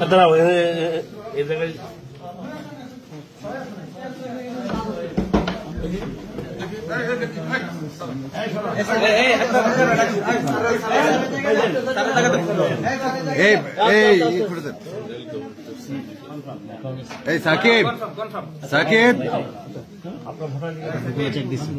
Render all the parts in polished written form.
দাঁড়াও এই জায়গায় এই সাকিব সাকিব আপনার ভোটার চেক দিচ্ছি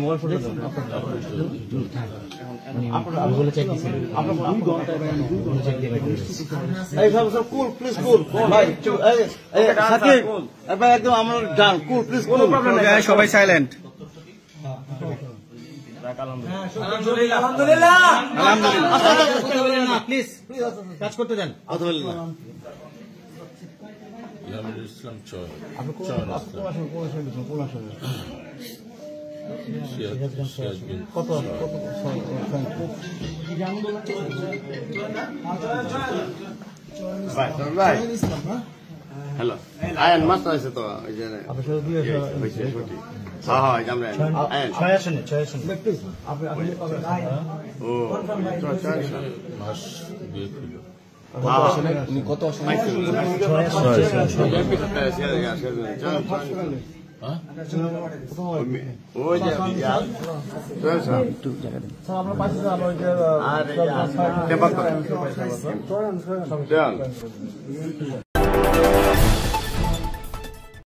মোবাইল ফোন বলে চেক দিচ্ছি একদম আমার ডান কুল প্লিজ সবাই সাইলেন্ট আলহামদুলিল্লাহ প্লিজ কাজ করতে দেন কত হ্যালো আয়ান মাত্র আছে তো কত আমরা